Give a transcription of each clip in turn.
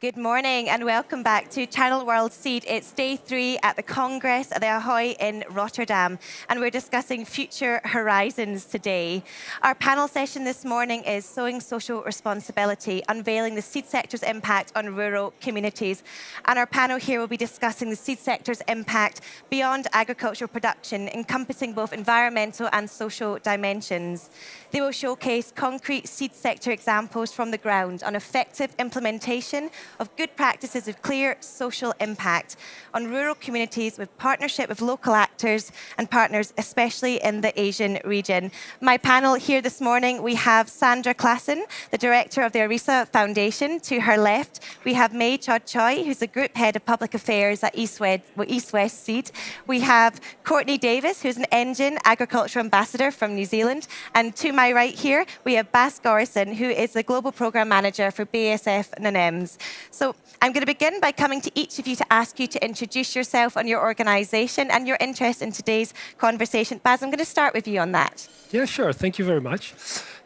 Good morning and welcome back to Channel World Seed. It's day 3 at the Congress at the Ahoy in Rotterdam, and we're discussing future horizons today. Our panel session this morning is Sowing Social Responsibility, unveiling the seed sector's impact on rural communities. And our panel here will be discussing the seed sector's impact beyond agricultural production, encompassing both environmental and social dimensions. They will showcase concrete seed sector examples from the ground on effective implementation of good practices of clear social impact on rural communities with partnership with local actors and partners, especially in the Asian region. My panel here this morning, we have Sandra Claassen, the director of the Arisa Foundation. To her left, we have Chodchoey, who's the group head of public affairs at East West Seed. We have Courtney Davies, who's an NGIN agriculture ambassador from New Zealand. And to my right here, we have Gorissen, who is the global program manager for BASF Nunhems. So I'm going to begin by coming to each of you to ask you to introduce yourself and your organisation and your interest in today's conversation. Baz, I'm going to start with you on that. Yeah, sure. Thank you very much.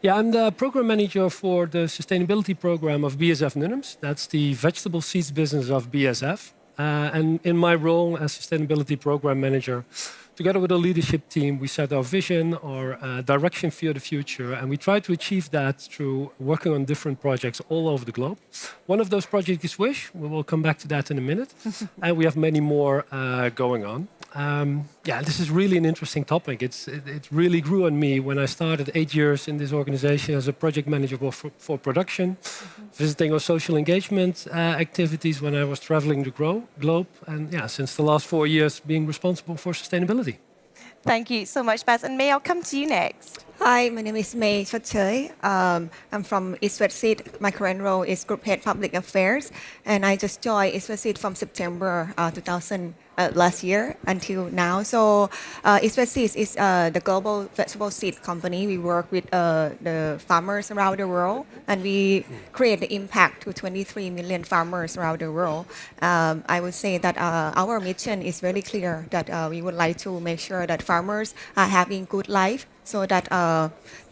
Yeah, I'm the program manager for the sustainability program of BASF Nunhems. That's the vegetable seeds business of BASF. And in my role as sustainability program manager, together with the leadership team, we set our vision, our direction for the future, and we try to achieve that through working on different projects all over the globe. One of those projects is WISH. We will come back to that in a minute. And we have many more going on. Yeah, this is really an interesting topic. It really grew on me when I started 8 years in this organization as a project manager for production, visiting our social engagement activities when I was traveling the globe, and yeah, since the last 4 years being responsible for sustainability. Thank you so much, Baz. And May, I'll come to you next. Hi, my name is Chodchoey. I'm from East West Seed. My current role is Group Head Public Affairs, and I just joined East West Seed from September 2000 last year until now. So East West Seed is the global vegetable seed company. We work with the farmers around the world, and we create the impact to 23 million farmers around the world. I would say that our mission is very clear, that we would like to make sure that farmers are having good life. So that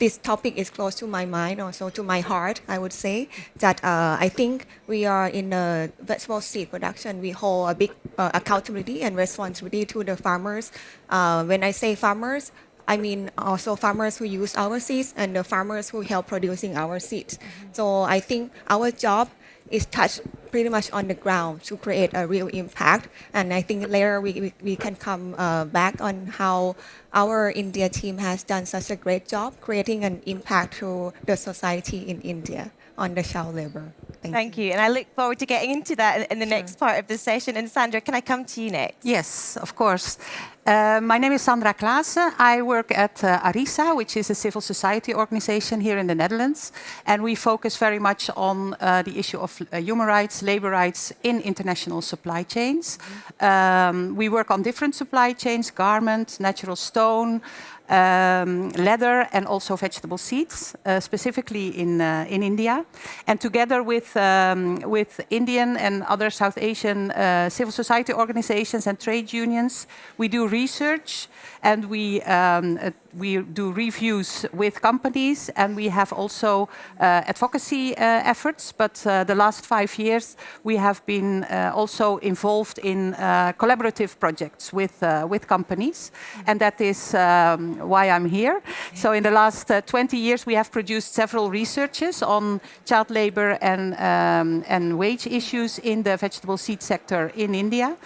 this topic is close to my mind, also to my heart, I would say. That I think we are in the vegetable seed production, we hold a big accountability and responsibility to the farmers. When I say farmers, I mean also farmers who use our seeds and the farmers who help producing our seeds. So I think our job is touched pretty much on the ground to create a real impact. And I think later we can come back on how our India team has done such a great job creating an impact to the society in India on the child labor. Thank you. And I look forward to getting into that in the next part of the session. And Sandra, can I come to you next? Yes, of course. My name is Sandra Claassen. I work at Arisa, which is a civil society organization here in the Netherlands. And we focus very much on the issue of human rights, labor rights in international supply chains. We work on different supply chains, garment, natural stone, leather, and also vegetable seeds, specifically in India. And together with Indian and other South Asian civil society organizations and trade unions, we do research, and we do reviews with companies, and we have also advocacy efforts. But the last 5 years, we have been also involved in collaborative projects with companies, and that is why I'm here. So in the last 20 years, we have produced several researches on child labor and wage issues in the vegetable seed sector in India,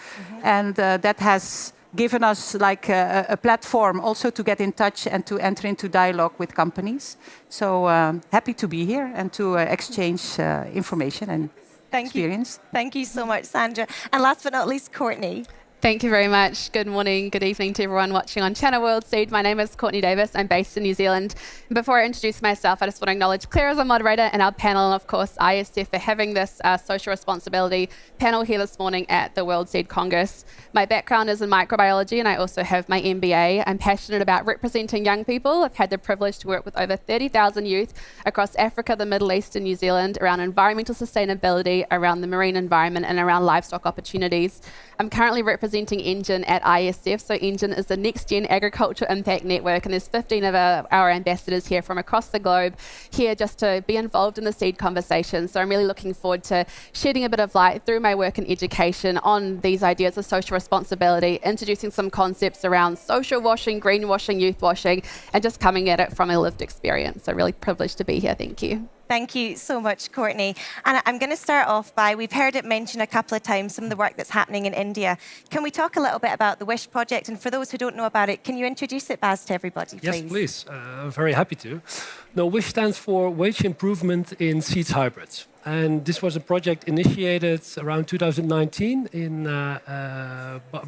and that has given us like a platform also to get in touch and to enter into dialogue with companies. So happy to be here and to exchange information and experience. Thank you so much, Sandra. And last but not least, Courtney. Thank you very much. Good morning, good evening to everyone watching on Channel World Seed. My name is Courtney Davies. I'm based in New Zealand. Before I introduce myself, I just want to acknowledge Claire as a moderator and our panel, and of course ISF for having this social responsibility panel here this morning at the World Seed Congress. My background is in microbiology, and I also have my MBA. I'm passionate about representing young people. I've had the privilege to work with over 30,000 youth across Africa, the Middle East and New Zealand around environmental sustainability, around the marine environment and around livestock opportunities. I'm currently representing representing NGIN at ISF. So NGIN is the Next Gen Agriculture Impact Network, and there's 15 of our ambassadors here from across the globe here just to be involved in the seed conversation. So I'm really looking forward to shedding a bit of light through my work in education on these ideas of social responsibility, introducing some concepts around social washing, greenwashing, youth washing, and just coming at it from a lived experience. So really privileged to be here. Thank you. Thank you so much, Courtney. And I'm going to start off by, we've heard it mentioned a couple of times, some of the work that's happening in India. Can we talk a little bit about the WISH project? And for those who don't know about it, can you introduce it, Baz, to everybody, please? Yes, please. I'm very happy to. No, WISH stands for Wage Improvement in Seeds Hybrids. And this was a project initiated around 2019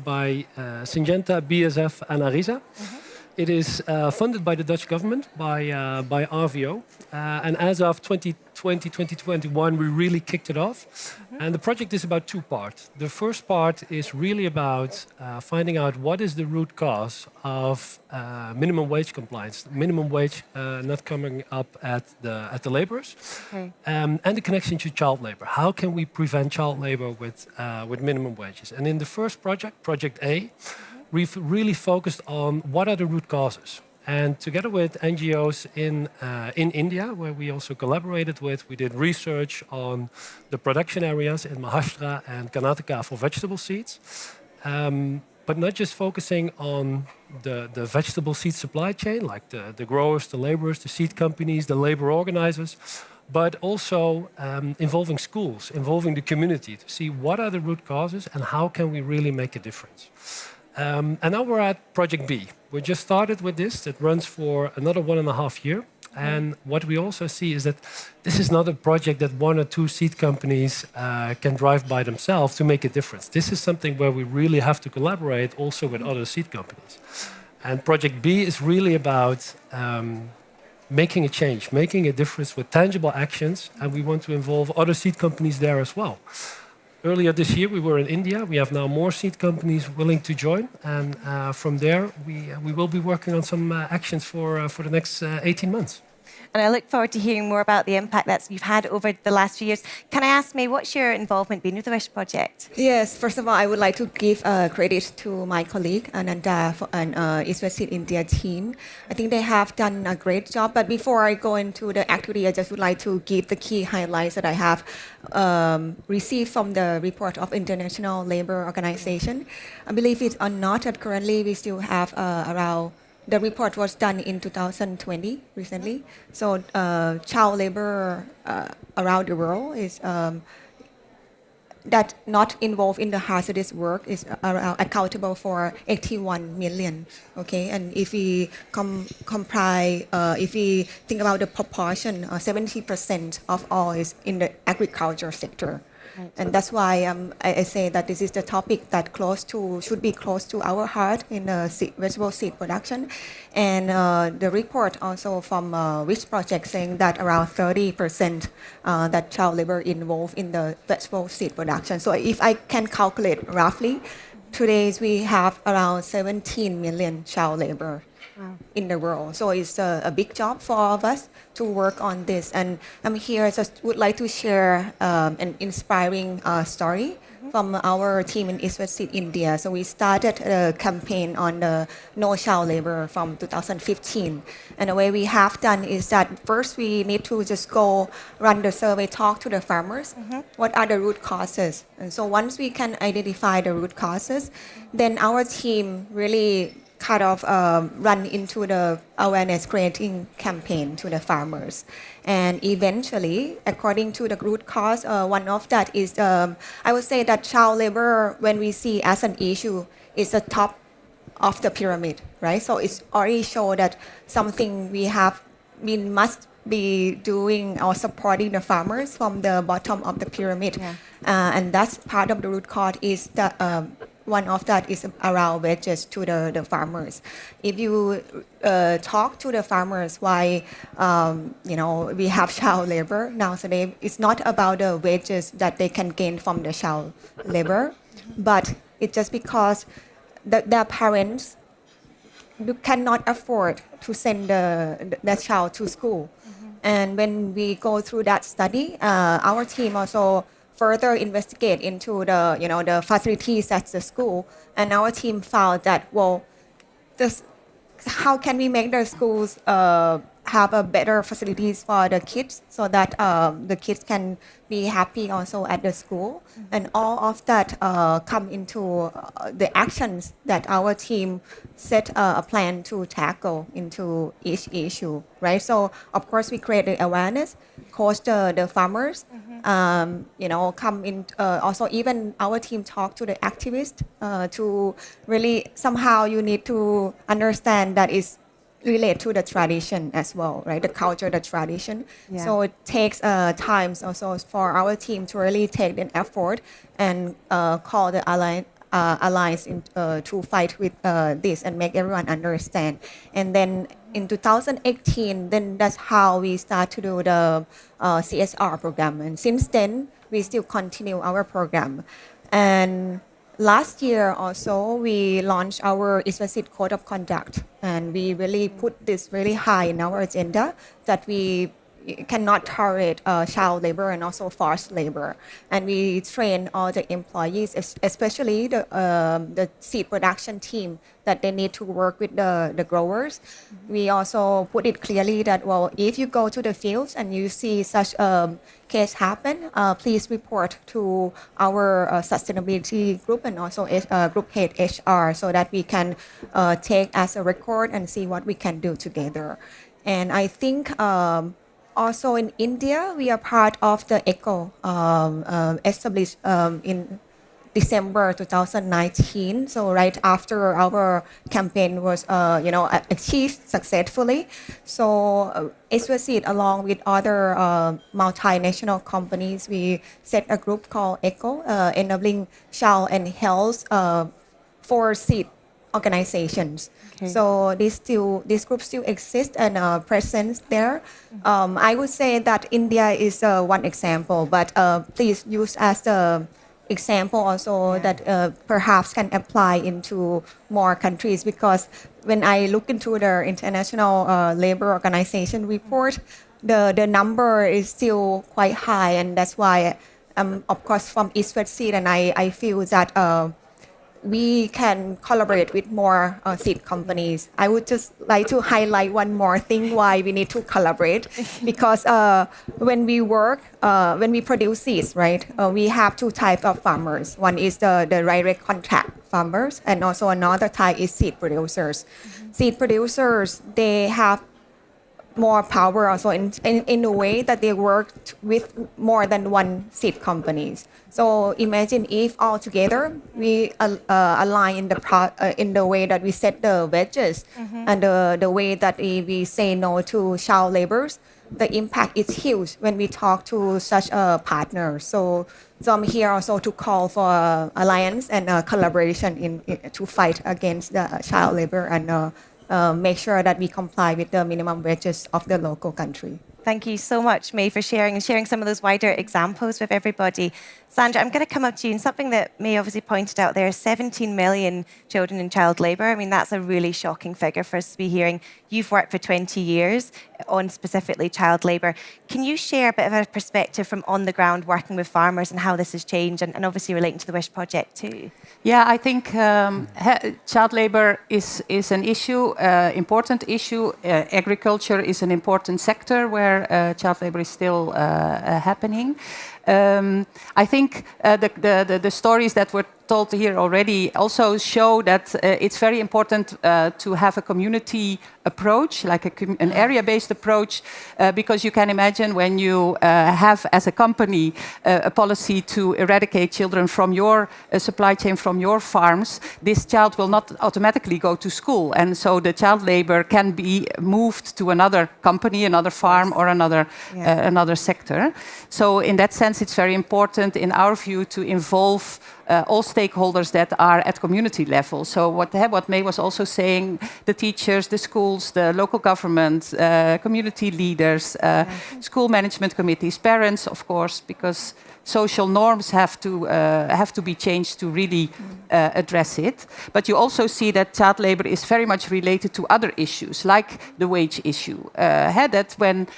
by Syngenta, BASF, and Arisa. It is funded by the Dutch government, by RVO. And as of 2020, 2021, we really kicked it off. And the project is about two parts. The first part is really about finding out what is the root cause of minimum wage compliance, minimum wage not coming up at the laborers, and the connection to child labor. How can we prevent child labor with minimum wages? And in the first project, Project A, we've really focused on what are the root causes. And together with NGOs in India, where we also collaborated with, we did research on the production areas in Maharashtra and Karnataka for vegetable seeds. But not just focusing on the vegetable seed supply chain, like the growers, the laborers, the seed companies, the labor organizers, but also involving schools, involving the community to see what are the root causes and how can we really make a difference. And now we're at Project B. We just started with this. That runs for another 1.5 years. And what we also see is that this is not a project that one or two seed companies can drive by themselves to make a difference. This is something where we really have to collaborate also with other seed companies. And Project B is really about making a change, making a difference with tangible actions. And we want to involve other seed companies there as well. Earlier this year, we were in India. We have now more seed companies willing to join. And from there, we will be working on some actions for the next 18 months. And I look forward to hearing more about the impact that you've had over the last few years. Can I ask, May, what's your involvement been with the WISH project? Yes, first of all, I would like to give credit to my colleague, Ananda, and ISF Seed India team. I think they have done a great job. But before I go into the activity, I just would like to give the key highlights that I have received from the report of International Labour Organization. I believe it or not that currently we still have around. The report was done in 2020 recently. So child labor around the world is that not involved in the hazardous work is accountable for 81 million. Okay, and if we if we think about the proportion, 70% of all is in the agriculture sector. And that's why I say that this is the topic that should be close to our heart in vegetable seed production. And the report also from WISH project saying that around 30% that child labor involved in the vegetable seed production. So if I can calculate roughly, today we have around 17 million child labor in the world. So it's a big job for all of us to work on this. And I'm here, I just would like to share an inspiring story from our team in ISF Seed India. So we started a campaign on the no child labor from 2015. And the way we have done is that first we need to just go run the survey, talk to the farmers. What are the root causes? And so once we can identify the root causes, then our team really run into the awareness creating campaign to the farmers. And eventually, according to the root cause, one of that is, I would say that child labor, when we see as an issue, is the top of the pyramid, right? So it's already shown that something we must be doing or supporting the farmers from the bottom of the pyramid. And that's part of the root cause is that one of that is around wages to the farmers. If you talk to the farmers why we have child labor nowadays, it's not about the wages that they can gain from the child labor, but it's just because their parents cannot afford to send the child to school. And when we go through that study, our team also further investigate into the the facilities at the school, and our team found that how can we make the schools have a better facilities for the kids so that the kids can be happy also at the school, and all of that come into the actions that our team set a plan to tackle into each issue, right? So of course we created awareness, coach the farmers, come in. Also, even our team talked to the activists to really somehow you need to understand that is relate to the tradition as well, right? The culture, the tradition. Yeah. So it takes time also for our team to really take an effort and call the allies to fight with this and make everyone understand. And then in 2018, then that's how we start to do the CSR program. And since then, we still continue our program. And last year also, we launched our ISF Seed Code of Conduct, and we really put this really high in our agenda that we cannot tolerate child labor and also forced labor. And we train all the employees, especially the seed production team, that they need to work with the growers. We also put it clearly that, if you go to the fields and you see such case happen, please report to our sustainability group and also group head HR so that we can take as a record and see what we can do together. And I think also in India, we are part of the ECHO, established in December 2019. So right after our campaign was, achieved successfully. So ISF Seed, along with other multinational companies, we set a group called ECHO, Enabling Child and Health for Seed organizations. Okay. So this group still exists and present there. I would say that India is one example, but please use as the example also that perhaps can apply into more countries, because when I look into the International Labour Organization report, the number is still quite high, and that's why of course from ISF Seed, and I feel that we can collaborate with more seed companies. I would just like to highlight one more thing why we need to collaborate, because when we work, when we produce seeds, right, we have two types of farmers. One is the direct contact farmers, and also another type is seed producers. Mm-hmm. Seed producers, they have more power also in a way that they work with more than one seed companies. So imagine if all together we align in the way that we set the wedges, mm-hmm. and the way that we say no to child laborers, the impact is huge when we talk to such a partner. So I'm here also to call for alliance and collaboration to fight against the child labor and make sure that we comply with the minimum wages of the local country. Thank you so much, May, for sharing some of those wider examples with everybody. Sandra, I'm going to come up to you, and something that May obviously pointed out there, 17 million children in child labour. I mean, that's a really shocking figure for us to be hearing. You've worked for 20 years on specifically child labour. Can you share a bit of a perspective from on the ground working with farmers and how this has changed, and obviously relating to the WISH project too? Yeah, I think child labour is an issue, important issue. Agriculture is an important sector where child labour is still happening. I think the stories that were told here already also show that it's very important to have a community approach, like an area-based approach, because you can imagine when you have as a company a policy to eradicate children from your supply chain, from your farms, this child will not automatically go to school. And so the child labor can be moved to another company, another farm, or another sector. So in that sense, it's very important, in our view, to involve all stakeholders that are at community level. So what May was also saying, the teachers, the schools, the local government, community leaders, school management committees, parents, of course, because social norms have to be changed to really address it. But you also see that child labor is very much related to other issues, like the wage issue. That when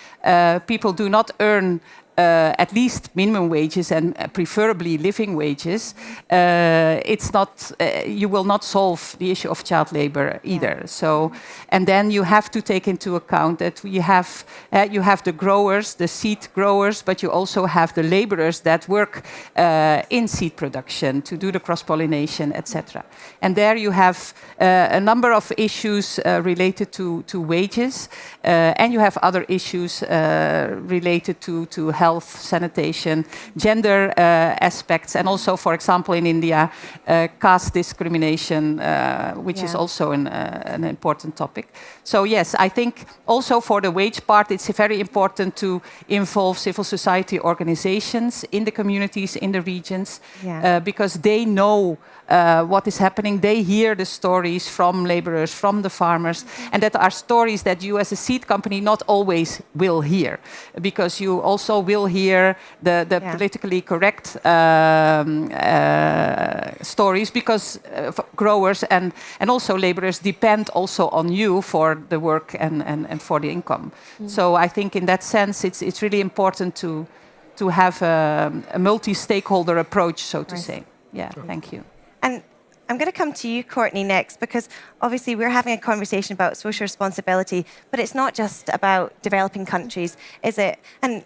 people do not earn at least minimum wages and preferably living wages, it's not, you will not solve the issue of child labor either. So, and then you have to take into account that you have the growers, the seed growers, but you also have the laborers that work in seed production to do the cross-pollination, etc. And there you have a number of issues related to wages, and you have other issues related to health, sanitation, gender aspects, and also, for example, in India, caste discrimination, which is also an important topic. So yes, I think also for the wage part, it's very important to involve civil society organizations in the communities, in the regions, because they know what is happening. They hear the stories from laborers, from the farmers, and that are stories that you as a seed company not always will hear, because you also will hear the politically correct stories, because growers and also laborers depend also on you for the work and for the income. So I think in that sense it's really important to have a multi-stakeholder approach, so to say. Yeah, thank you. And I'm going to come to you, Courtney, next, because obviously we're having a conversation about social responsibility, but it's not just about developing countries, is it? And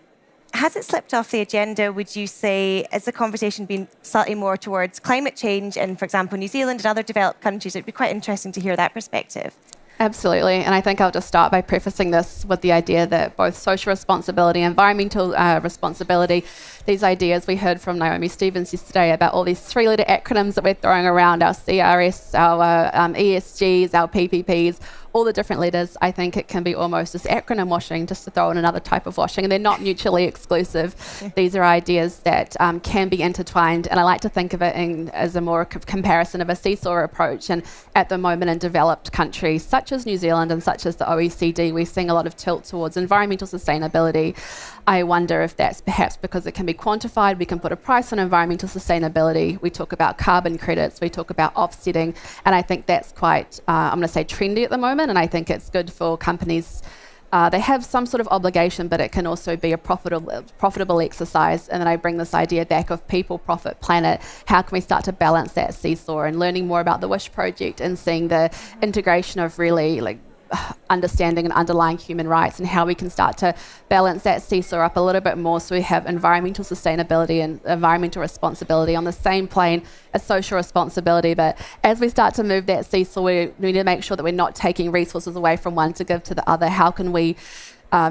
has it slipped off the agenda, would you say, has the conversation been slightly more towards climate change in, for example, New Zealand and other developed countries? It'd be quite interesting to hear that perspective. Absolutely, and I think I'll just start by prefacing this with the idea that both social responsibility and environmental responsibility, these ideas we heard from Naomi Stevens yesterday about all these three-letter acronyms that we're throwing around, our CRS, our ESGs, our PPPs, all the different letters, I think it can be almost this acronym washing, just to throw in another type of washing, and they're not mutually exclusive. These are ideas that can be intertwined, and I like to think of it as a more comparison of a seesaw approach. And at the moment in developed countries such as New Zealand and such as the OECD, we're seeing a lot of tilt towards environmental sustainability. I wonder if that's perhaps because it can be quantified, we can put a price on environmental sustainability, we talk about carbon credits, we talk about offsetting, and I think that's quite, I'm going to say, trendy at the moment, and I think it's good for companies. They have some sort of obligation, but it can also be a profitable exercise. And then I bring this idea back of people, profit, planet. How can we start to balance that seesaw, and learning more about the WISH project and seeing the integration of really like understanding and underlying human rights, and how we can start to balance that seesaw up a little bit more, so we have environmental sustainability and environmental responsibility on the same plane as social responsibility. But as we start to move that seesaw, we need to make sure that we're not taking resources away from one to give to the other. How can we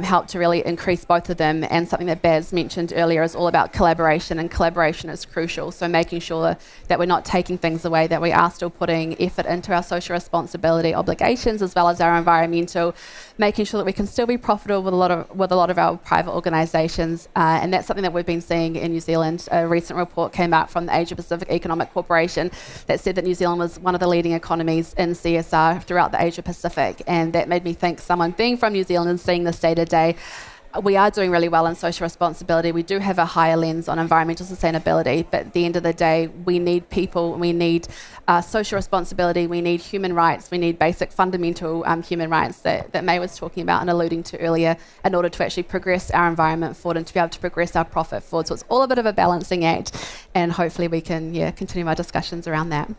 help to really increase both of them? And something that Baz mentioned earlier is all about collaboration, and collaboration is crucial. So making sure that we're not taking things away, that we are still putting effort into our social responsibility obligations as well as our environmental, making sure that we can still be profitable with a lot of our private organisations, and that's something that we've been seeing in New Zealand. A recent report came out from the Asia Pacific Economic Corporation that said that New Zealand was one of the leading economies in CSR throughout the Asia Pacific, and that made me think, someone being from New Zealand and seeing this day-to-day, we are doing really well in social responsibility. We do have a higher lens on environmental sustainability, but at the end of the day, we need people, we need social responsibility, we need human rights, we need basic fundamental human rights that May was talking about and alluding to earlier, in order to actually progress our environment forward and to be able to progress our profit forward. So it's all a bit of a balancing act, and hopefully we can continue our discussions around that.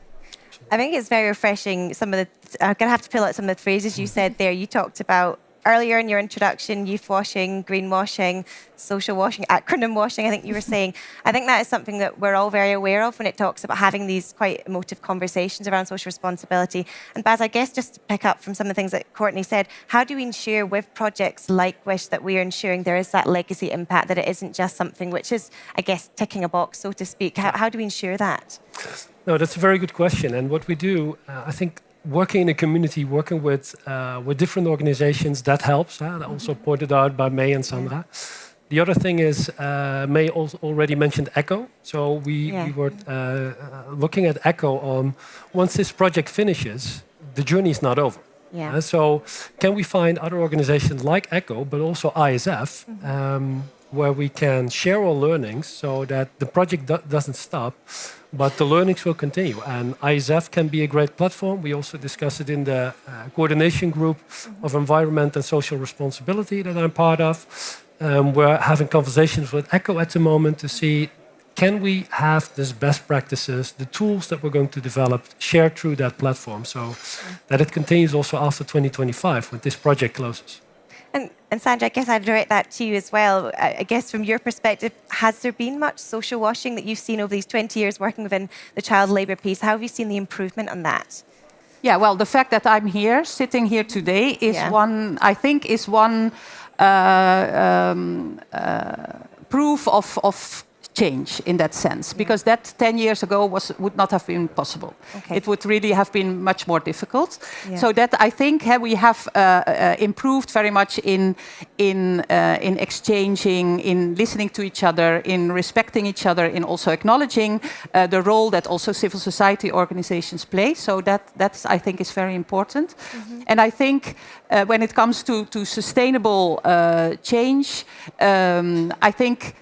I think it's very refreshing. I'm going to have to pull out some of the phrases you said there. You talked about earlier in your introduction, youth washing, greenwashing, social washing, acronym washing, I think you were saying. I think that is something that we're all very aware of when it talks about having these quite emotive conversations around social responsibility. And Baz, I guess just to pick up from some of the things that Courtney said, how do we ensure with projects like WISH that we are ensuring there is that legacy impact, that it isn't just something which is, I guess, ticking a box, so to speak? How do we ensure that? No, that's a very good question. And what we do, I think, working in a community, working with different organizations, that helps. Also pointed out by May and Sandra. The other thing is, May also already mentioned ECHO. So we were looking at ECHO on, once this project finishes, the journey is not over. So can we find other organizations like ECHO, but also ISF, where we can share our learnings so that the project doesn't stop, but the learnings will continue. And ISF can be a great platform. We also discussed it in the coordination group of environment and social responsibility that I'm part of. we're having conversations with ECHO at the moment to see, can we have these best practices, the tools that we're going to develop, shared through that platform so that it continues also after 2025 when this project closes? And Sandra, I guess I'd direct that to you as well. I guess from your perspective, has there been much social washing that you've seen over these 20 years working within the child labour piece? How have you seen the improvement on that? Yeah, well, the fact that I'm here, sitting here today, is one, I think, is one proof of change in that sense, because that 10 years ago would not have been possible. Okay. It would really have been much more difficult. Yeah. So that I think we have improved very much in exchanging, in listening to each other, in respecting each other, in also acknowledging the role that also civil society organizations play. So that's I think is very important. Mm-hmm. And I think when it comes to sustainable change, I think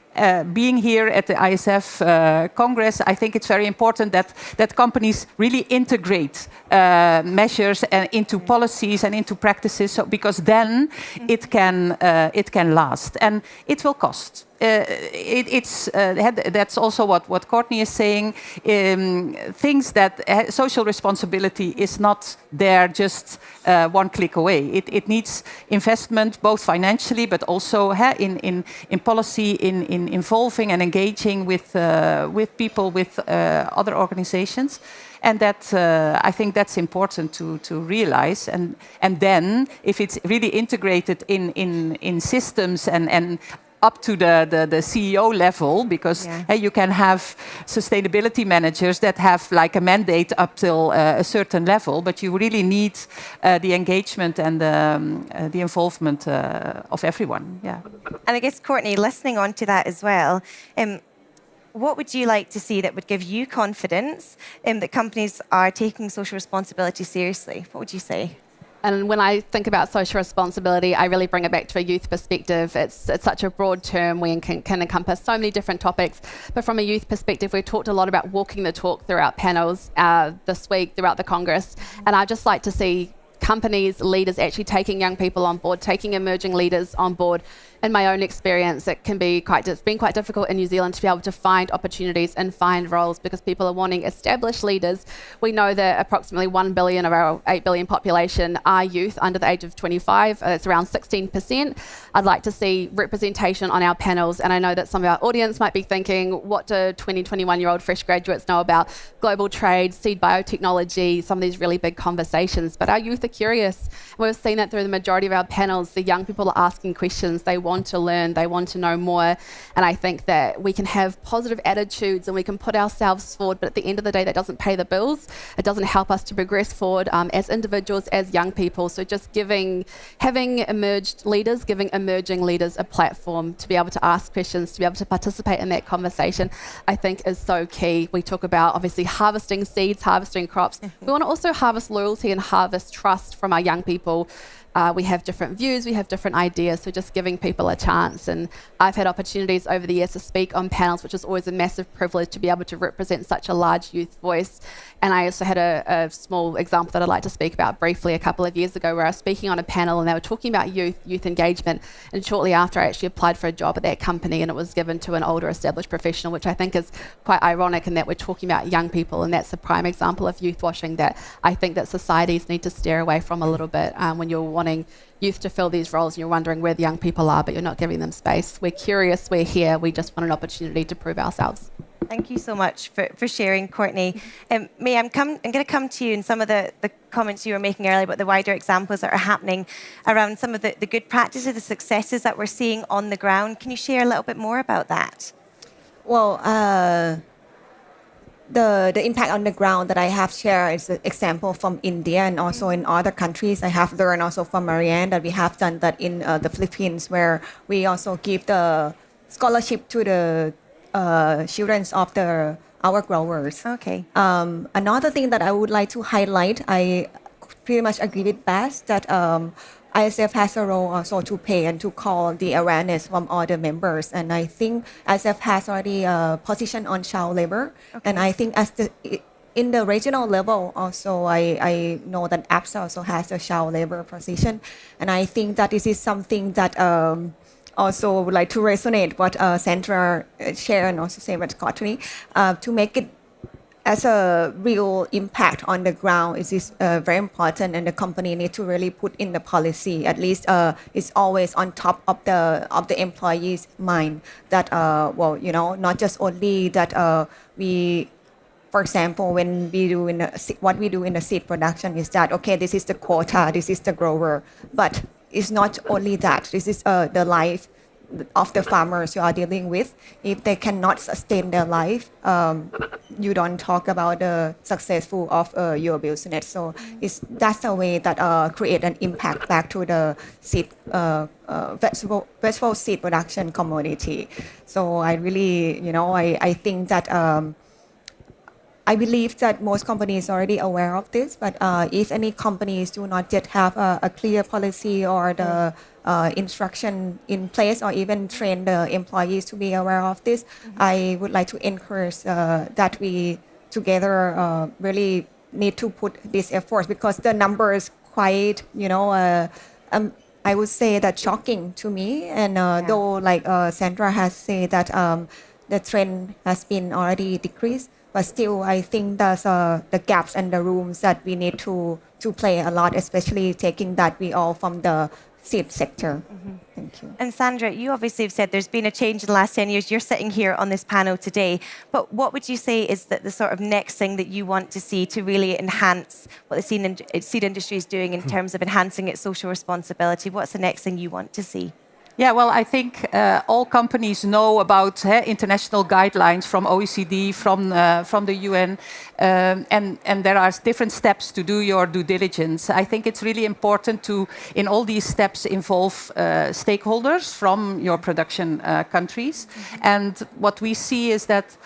being here at the ISF Congress, I think it's very important that companies really integrate measures into policies and into practices, so, because then it can last, and it will cost. That's also what Courtney is saying. Things that social responsibility is not there just one click away. It needs investment, both financially, but also in policy, in involving and engaging with people, with other organizations. And that I think that's important to realize. And then if it's really integrated in systems and up to the CEO level, because you can have sustainability managers that have like a mandate up till a certain level, but you really need the engagement and the involvement of everyone. Yeah. And I guess, Courtney, listening on to that as well, what would you like to see that would give you confidence that companies are taking social responsibility seriously? What would you say? And when I think about social responsibility, I really bring it back to a youth perspective. It's such a broad term. We can encompass so many different topics. But from a youth perspective, we've talked a lot about walking the talk throughout panels this week, throughout the Congress. And I'd just like to see companies, leaders actually taking young people on board, taking emerging leaders on board. In my own experience, it's been quite difficult in New Zealand to be able to find opportunities and find roles because people are wanting established leaders. We know that approximately 1 billion of our 8 billion population are youth under the age of 25. It's around 16%. I'd like to see representation on our panels, and I know that some of our audience might be thinking, what do 20, 21-year-old fresh graduates know about global trade, seed biotechnology, some of these really big conversations? But our youth are curious. We've seen that through the majority of our panels. The young people are asking questions. They want to learn, they want to know more, and I think that we can have positive attitudes and we can put ourselves forward, but at the end of the day that doesn't pay the bills. It doesn't help us to progress forward as individuals, as young people. So just having emerging leaders a platform to be able to ask questions, to be able to participate in that conversation, I think is so key. We talk about obviously harvesting seeds, harvesting crops. We want to also harvest loyalty and harvest trust from our young people. We have different views, we have different ideas, so just giving people a chance. And I've had opportunities over the years to speak on panels, which is always a massive privilege to be able to represent such a large youth voice. And I also had a small example that I'd like to speak about briefly a couple of years ago, where I was speaking on a panel and they were talking about youth engagement. And shortly after, I actually applied for a job at that company, and it was given to an older established professional, which I think is quite ironic in that we're talking about young people, and that's a prime example of youth washing that I think that societies need to steer away from a little bit when you're wanting youth to fill these roles and you're wondering where the young people are, but you're not giving them space. We're curious, we're here, we just want an opportunity to prove ourselves. Thank you so much for sharing, Courtney. May, I'm going to come to you in some of the comments you were making earlier about the wider examples that are happening around some of the good practices, the successes that we're seeing on the ground. Can you share a little bit more about that? Well, the impact on the ground that I have shared is an example from India and also in other countries. I have learned also from Marianne that we have done that in the Philippines, where we also give the scholarship to the children of our growers. Okay. Another thing that I would like to highlight, I pretty much agree with Bas that ISF has a role also to play and to call the awareness from all the members. And I think ISF has already a position on child labor. Okay. And I think in the regional level also, I know that APSA also has a child labor position. And I think that this is something that also would like to resonate what Sandra shared and also say what Courtney, to make it as a real impact on the ground is very important, and the company need to really put in the policy. At least it's always on top of the employees' mind that not just only that we. For example, when we do what we do in the seed production is that, okay, this is the quota, this is the grower, but it's not only that. This is the life of the farmers you are dealing with. If they cannot sustain their life, you don't talk about the successful of your business. So that's the way that create an impact back to the seed vegetable seed production community. So I really, I think that. I believe that most companies are already aware of this, but if any companies do not yet have a clear policy or the instruction in place, or even train the employees to be aware of this, I would like to encourage that we together really need to put this effort, because the number is quite, I would say that shocking to me. And though, like Sandra has said that the trend has been already decreased, but still, I think there's the gaps and the rooms that we need to play a lot, especially taking that we all from the seed sector. Thank you. And Sandra, you obviously have said there's been a change in the last 10 years. You're sitting here on this panel today. But what would you say is that the sort of next thing that you want to see to really enhance what the seed industry is doing in terms of enhancing its social responsibility? What's the next thing you want to see? Yeah, well, I think all companies know about international guidelines from OECD, from the UN, and there are different steps to do your due diligence. I think it's really important to, in all these steps, involve stakeholders from your production countries. And what we see is that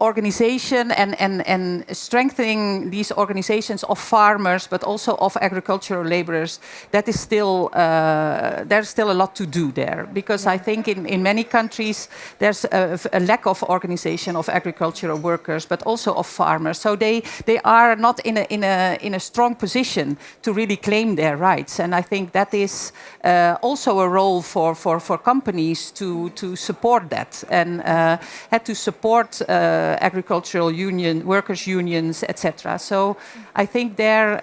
organization and strengthening these organizations of farmers, but also of agricultural laborers, that is still, there's still a lot to do there. Because I think in many countries, there's a lack of organization of agricultural workers, but also of farmers. So they are not in a strong position to really claim their rights. And I think that is also a role for companies to support that, and had to support agricultural workers' unions, etc. So I think there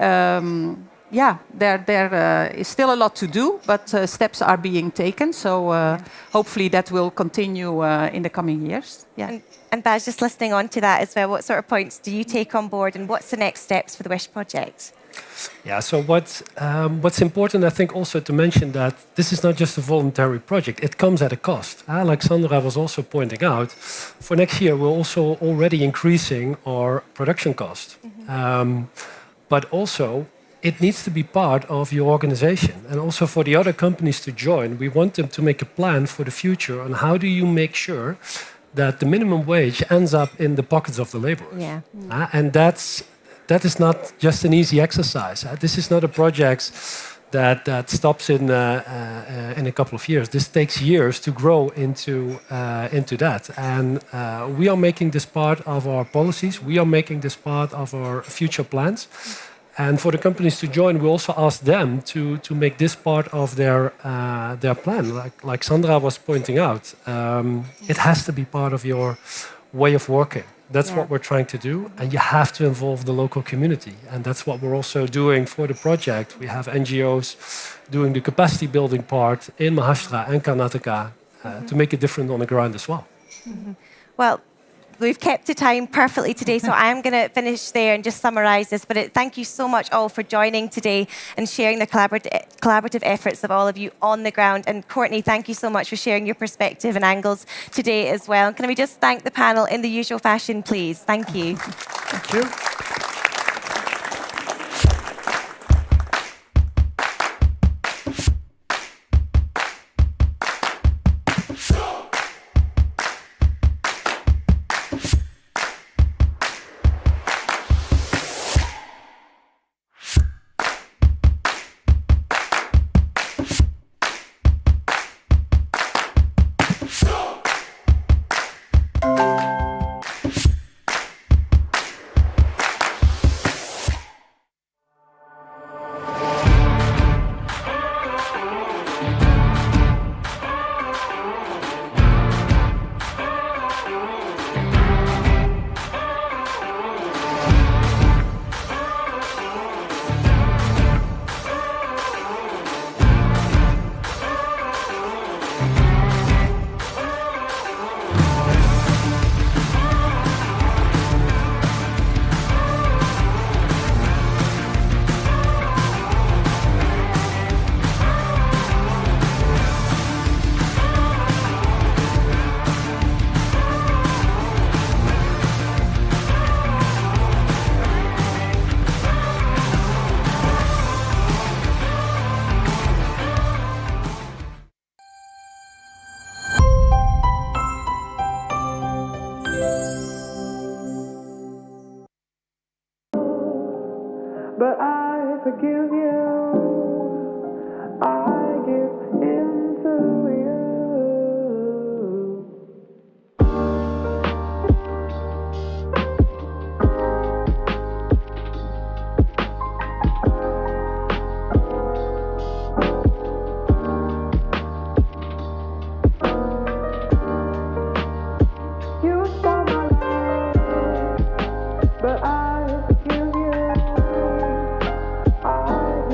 is still a lot to do, but steps are being taken. So hopefully that will continue in the coming years. Yeah. And Baz, just listening on to that as well, what sort of points do you take on board, and what's the next steps for the WISH project? Yeah, so what's important, I think, also to mention that this is not just a voluntary project. It comes at a cost. Like Sandra was also pointing out, for next year, we're also already increasing our production cost. But also, it needs to be part of your organization. And also for the other companies to join, we want them to make a plan for the future on how do you make sure that the minimum wage ends up in the pockets of the laborers. Yeah. And that is not just an easy exercise. This is not a project that stops in a couple of years. This takes years to grow into that. And we are making this part of our policies. We are making this part of our future plans. And for the companies to join, we also ask them to make this part of their plan. Like Sandra was pointing out, it has to be part of your way of working. That's what we're trying to do, and you have to involve the local community. And that's what we're also doing for the project. We have NGOs doing the capacity building part in Maharashtra and Karnataka to make it different on the ground as well. Well, we've kept to time perfectly today, so I am going to finish there and just summarise this. But thank you so much all for joining today and sharing the collaborative efforts of all of you on the ground. And Courtney, thank you so much for sharing your perspective and angles today as well. Can we just thank the panel in the usual fashion, please? Thank you. Thank you. But I forgive you. I give into you. You stole my love, but I forgive you. I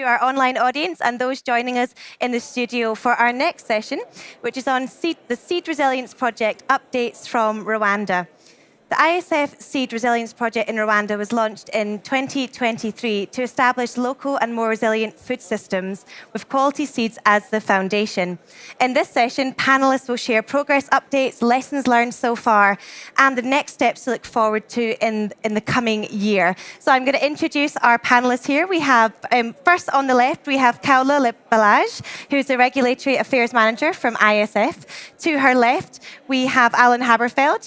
our online audience and those joining us in the studio for our next session, which is on the Seed Resilience Project updates from Rwanda. The ISF Seed Resilience Project in Rwanda was launched in 2023 to establish local and more resilient food systems with quality seeds as the foundation. In this session, panelists will share progress updates, lessons learned so far, and the next steps to look forward to in the coming year. So I'm going to introduce our panelists here. We have, first on the left, we have Kaula Balaj, who's the Regulatory Affairs Manager from ISF. To her left, we have Alan Haberfeld,